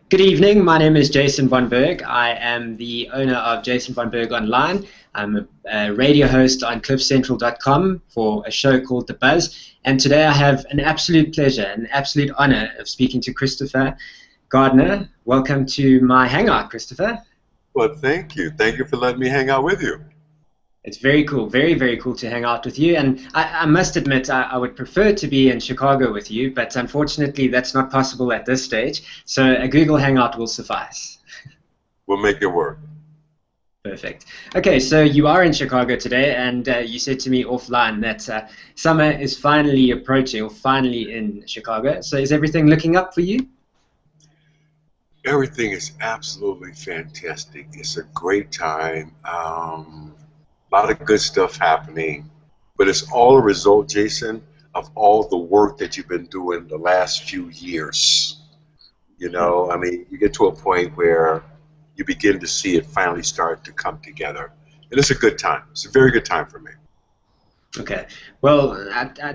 Good evening. My name is Jason von Berg. I am the owner of Jason von Berg Online. I'm a radio host on cliffcentral.com for a show called The Buzz. And today I have an absolute pleasure, an absolute honor of speaking to Christopher Gardner. Welcome to my Hangout, Christopher. Well, thank you. Thank you for letting me hang out with you. It's very cool, very, very cool to hang out with you. And I must admit, I would prefer to be in Chicago with you, but unfortunately that's not possible at this stage. So a Google Hangout will suffice. We'll make it work. Perfect. Okay, so you are in Chicago today, and you said to me offline that summer is finally approaching, or finally in Chicago. So is everything looking up for you? Everything is absolutely fantastic. It's a great time. A lot of good stuff happening, but it's all a result, Jason, of all the work that you've been doing the last few years. You know, I mean, you get to a point where you begin to see it finally start to come together. And it's a good time. It's a very good time for me. Okay. Well,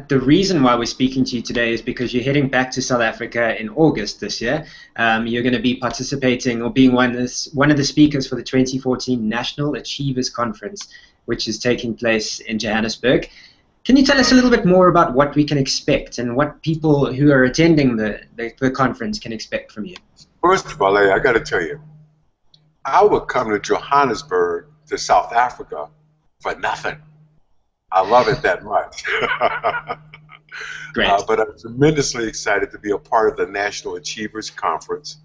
the reason why we're speaking to you today is because you're heading back to South Africa in August this year. You're going to be participating or being one of the speakers for the 2014 National Achievers Conference, which is taking place in Johannesburg. Can you tell us a little bit more about what we can expect and what people who are attending the conference can expect from you? First of all, I got to tell you, I would come to Johannesburg, to South Africa, for nothing. I love it that much. Great. But I'm tremendously excited to be a part of the National Achievers Conference.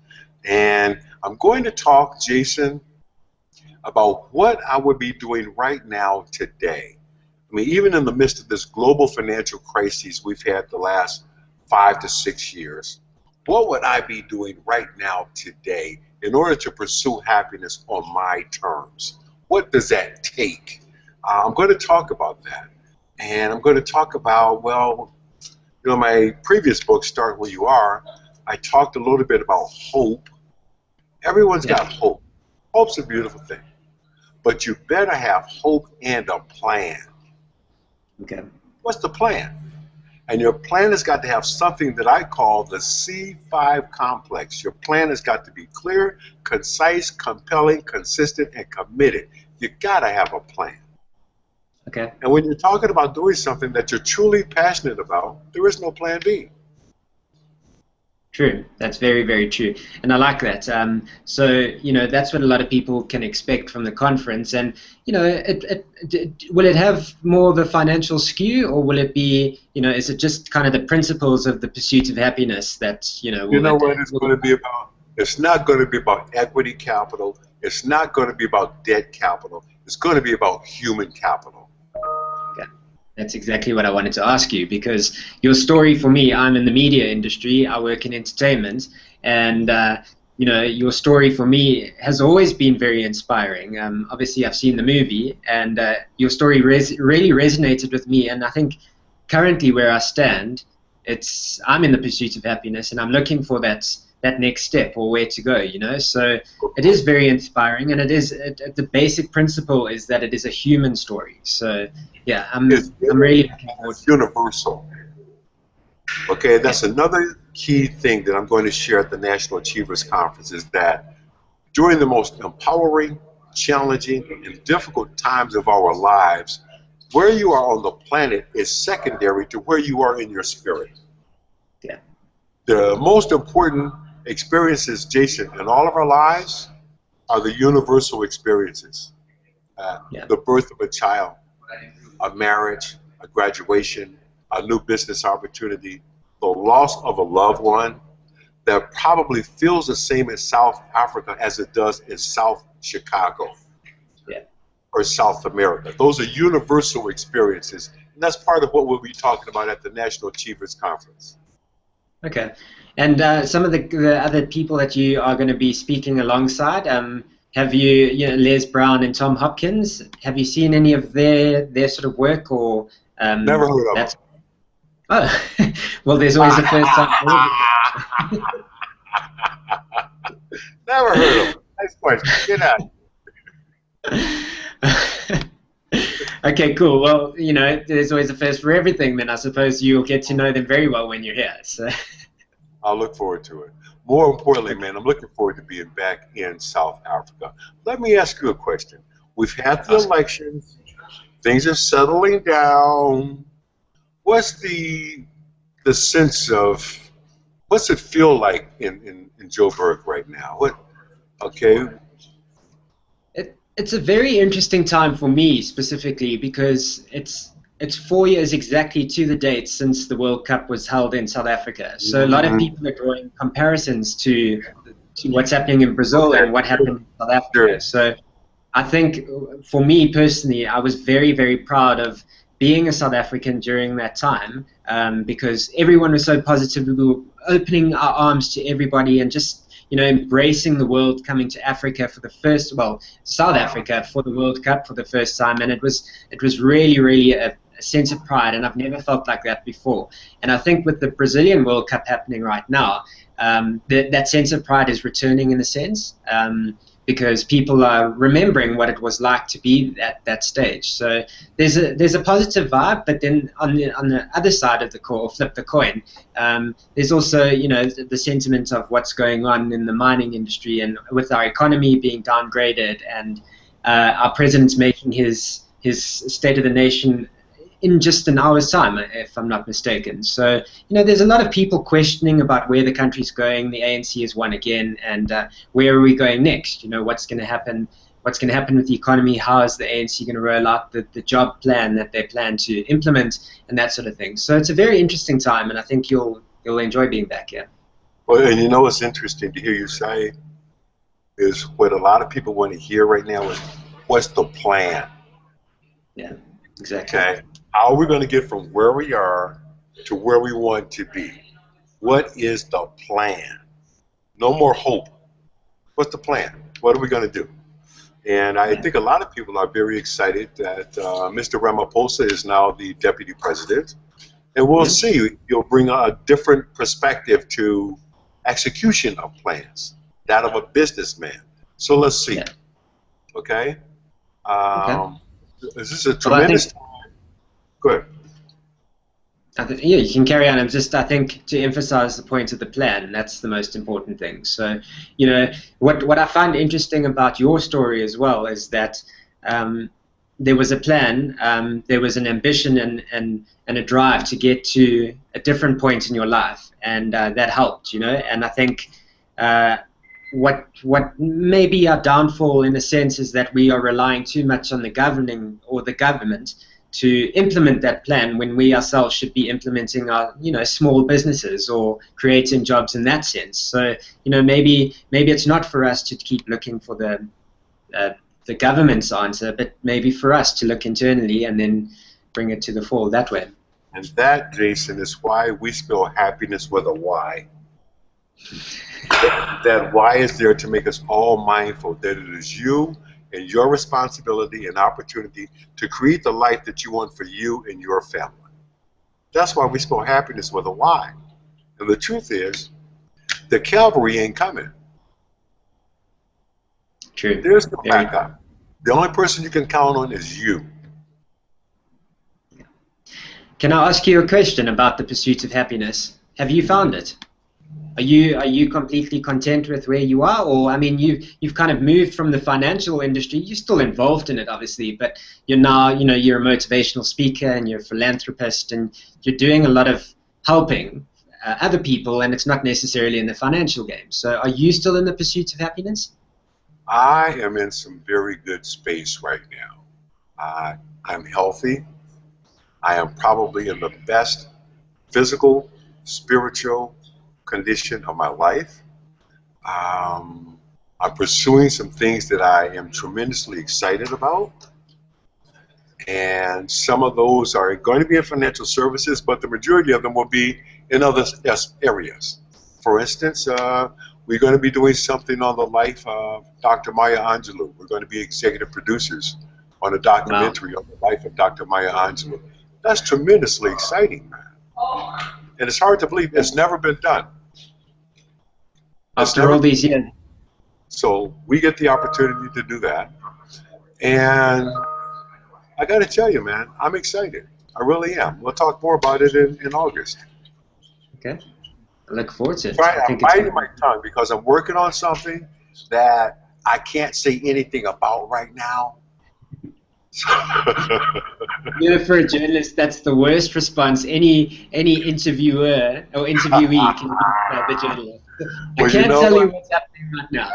And I'm going to talk, Jason, about what I would be doing right now today. I mean, even in the midst of this global financial crisis we've had the last 5 to 6 years, what would I be doing right now today in order to pursue happiness on my terms? What does that take? I'm going to talk about that. And I'm going to talk about, well, you know, my previous book, Start Where You Are, I talked a little bit about hope. Everyone's got hope. Hope's a beautiful thing. But you better have hope and a plan. Okay. What's the plan? And your plan has got to have something that I call the C5 complex. Your plan has got to be clear, concise, compelling, consistent, and committed. You got to have a plan. Okay. And when you're talking about doing something that you're truly passionate about, there is no plan B. True. That's very, very true. And I like that. So, you know, that's what a lot of people can expect from the conference. And, you know, will it have more of a financial skew, or will it be, you know, is it just kind of the principles of the pursuit of happiness that, you know, you know what it's going to be about? It's not going to be about equity capital. It's not going to be about debt capital. It's going to be about human capital. That's exactly what I wanted to ask you, because your story, for me, I'm in the media industry, I work in entertainment, and you know, your story for me has always been very inspiring. Obviously, I've seen the movie, and your story really resonated with me, and I think currently where I stand, I'm in the pursuit of happiness, and I'm looking for that next step, or where to go, you know. So it is very inspiring, and the basic principle is that it is a human story. So yeah, I'm really looking forward to it. It's universal. Okay, that's another key thing that I'm going to share at the National Achievers Conference, is that during the most empowering, challenging, and difficult times of our lives, where you are on the planet is secondary to where you are in your spirit. Yeah. The most important experiences, Jason, in all of our lives are the universal experiences. The birth of a child, a marriage, a graduation, a new business opportunity, the loss of a loved one that probably feels the same in South Africa as it does in South Chicago or South America. Those are universal experiences, and that's part of what we'll be talking about at the National Achievers Conference. Okay. And some of the other people that you are going to be speaking alongside, have you know, Les Brown and Tom Hopkins, have you seen any of their sort of work, or? Never heard of them. Oh, well, there's always a first time. Never heard of them. Nice question. Get out. Okay, cool. Well, you know, there's always a first for everything. Then I suppose you'll get to know them very well when you're here. So. I'll look forward to it. More importantly, man, I'm looking forward to being back in South Africa. Let me ask you a question. We've had the Awesome. elections. Things are settling down. What's the sense of what's it feel like in Joburg right now? What? Okay. It's a very interesting time for me specifically because it's 4 years exactly to the date since the World Cup was held in South Africa. So a lot of Mhm. people are drawing comparisons to what's happening in Brazil Okay. and what happened in South Sure. Africa. So I think for me personally, I was very, very proud of being a South African during that time because everyone was so positive. We were opening our arms to everybody and just embracing the world, coming to Africa for the first, well, South Africa for the World Cup for the first time, and it was really, really a sense of pride, and I've never felt like that before. And I think with the Brazilian World Cup happening right now, that sense of pride is returning in a sense. Because people are remembering what it was like to be at that stage. So there's a positive vibe, but then on the other side of the coin, or flip the coin, there's also the sentiment of what's going on in the mining industry and with our economy being downgraded and our president's making his State of the Nation in just an hour's time, if I'm not mistaken. So, there's a lot of people questioning about where the country's going. The ANC has won again, and where are we going next? What's going to happen? What's going to happen with the economy? How is the ANC going to roll out the job plan that they plan to implement, and that sort of thing? So it's a very interesting time, and I think you'll enjoy being back here. Well, and what's interesting to hear you say is what a lot of people want to hear right now is what's the plan? Yeah, exactly. Okay. How are we going to get from where we are to where we want to be? What is the plan? No more hope. What's the plan? What are we going to do? And I Yeah, think a lot of people are very excited that Mr. Ramaphosa is now the deputy president. And we'll yeah, see. He'll bring a different perspective to execution of plans, that of a businessman. So let's see. yeah. Okay? Okay. Um, this is a Well, I tremendous think time. Good. Yeah, you can carry on. I think to emphasize the point of the plan, that's the most important thing. So, what I find interesting about your story as well is that there was a plan, there was an ambition and a drive to get to a different point in your life, and that helped, And I think what may be our downfall in a sense is that we are relying too much on the governing or the government to implement that plan when we ourselves should be implementing our small businesses or creating jobs in that sense. So maybe it's not for us to keep looking for the government's answer, but maybe for us to look internally and then bring it to the fore that way. And that, Jason, is why we spell happiness with a Y. That Y is there to make us all mindful that it is you and your responsibility and opportunity to create the life that you want for you and your family. That's why we spell happiness with a Y. And the truth is, the cavalry ain't coming. True. There's the Very true. backup. The only person you can count on is you. Can I ask you a question about the pursuit of happiness? Have you found it? Are you completely content with where you are, or I mean, you've kind of moved from the financial industry. You're still involved in it, obviously, but you're now you're a motivational speaker and you're a philanthropist and you're doing a lot of helping other people, and it's not necessarily in the financial game. So, are you still in the pursuit of happiness? I am in some very good space right now. I'm healthy. I am probably in the best physical, spiritual condition of my life. I'm pursuing some things that I am tremendously excited about. And some of those are going to be in financial services, but the majority of them will be in other areas. For instance, we're going to be doing something on the life of Dr. Maya Angelou. We're going to be executive producers on a Wow. documentary on the life of Dr. Maya Angelou. That's tremendously exciting, man. And it's hard to believe it's never been done. After all these years. So we get the opportunity to do that. And I got to tell you, man, I'm excited. I really am. We'll talk more about it in August. Okay. I look forward to it. Right, I I'm think it's biting my tongue because I'm working on something that I can't say anything about right now. you know, for a journalist, that's the worst response any interviewer or interviewee can give the journalist. I Well, you can't know tell you what? what's happening right now.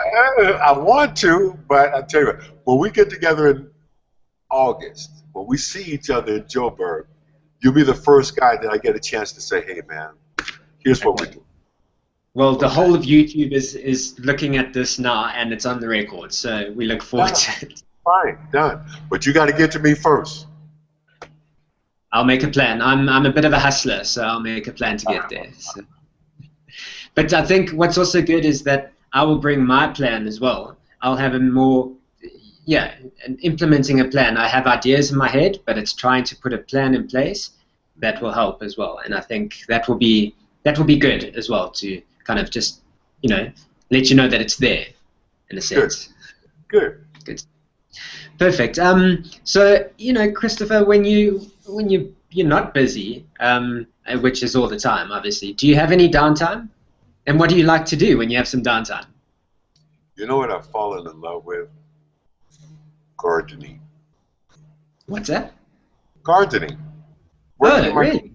I want to, but I tell you what, when we get together in August, when we see each other in Joburg, you'll be the first guy that I get a chance to say, hey, man, here's what we do. Well, the Okay. whole of YouTube is looking at this now, and it's on the record, so we look forward to it. Fine, done. But you got to get to me first. I'll make a plan. I'm a bit of a hustler, so I'll make a plan to get there. So. But I think what's also good is that I will bring my plan as well. I'll have a more, yeah, implementing a plan. I have ideas in my head, but it's trying to put a plan in place that will help as well. And I think that will be good as well to kind of just, let you know that it's there in a sense. Good. Good. Perfect. So Christopher, when you're not busy, which is all the time, obviously, do you have any downtime? And what do you like to do when you have some downtime? You know what I've fallen in love with? Gardening. What's that? Gardening. Oh, really?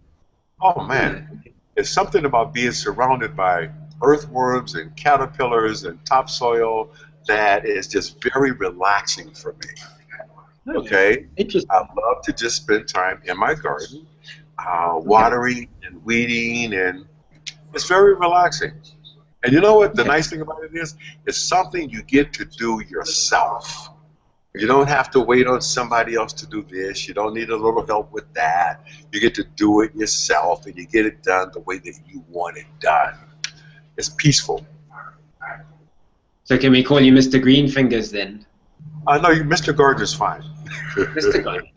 Oh, man. It's something about being surrounded by earthworms and caterpillars and topsoil that is just very relaxing for me. Okay? Interesting. I love to just spend time in my garden, watering and weeding, and it's very relaxing. And you know what the nice thing about it is? It's something you get to do yourself. You don't have to wait on somebody else to do this. You don't need a little help with that. You get to do it yourself, and you get it done the way that you want it done. It's peaceful. So can we call you Mr. Greenfingers then? No, Mr. Gardner's fine. Mr. Gardner.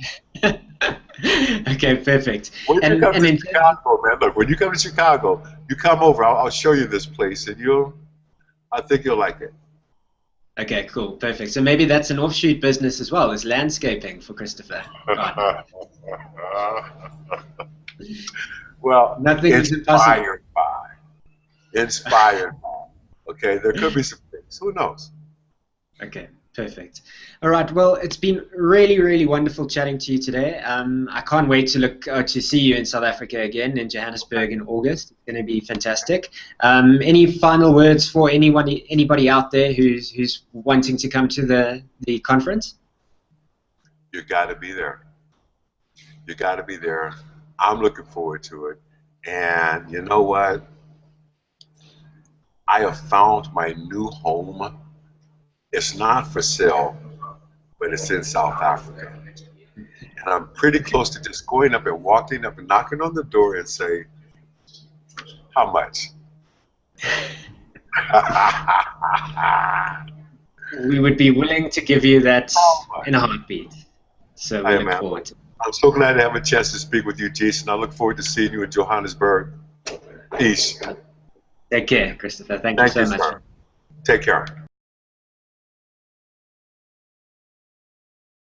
Okay, perfect. When you come to Chicago, man, look, when you come to Chicago, you come over. I'll show you this place, and I think you'll like it. Okay, cool, perfect. So maybe that's an offshoot business as well, is landscaping for Christopher. Well, nothing is impossible. Inspired by. Okay, there could be some things. Who knows? Okay, perfect. All right. Well, it's been really, really wonderful chatting to you today. I can't wait to see you in South Africa again in Johannesburg in August. It's going to be fantastic. Any final words for anybody out there who's wanting to come to the conference? You got to be there. You got to be there. I'm looking forward to it. And you know what? I have found my new home. It's not for sale, but it's in South Africa. And I'm pretty close to just going up and walking up and knocking on the door and say, how much? We would be willing to give you that in a heartbeat. So we look forward to it. I'm so glad to have a chance to speak with you, Jason. I look forward to seeing you in Johannesburg. Peace. Take care, Christopher. Thank you so much. Sir. Take care.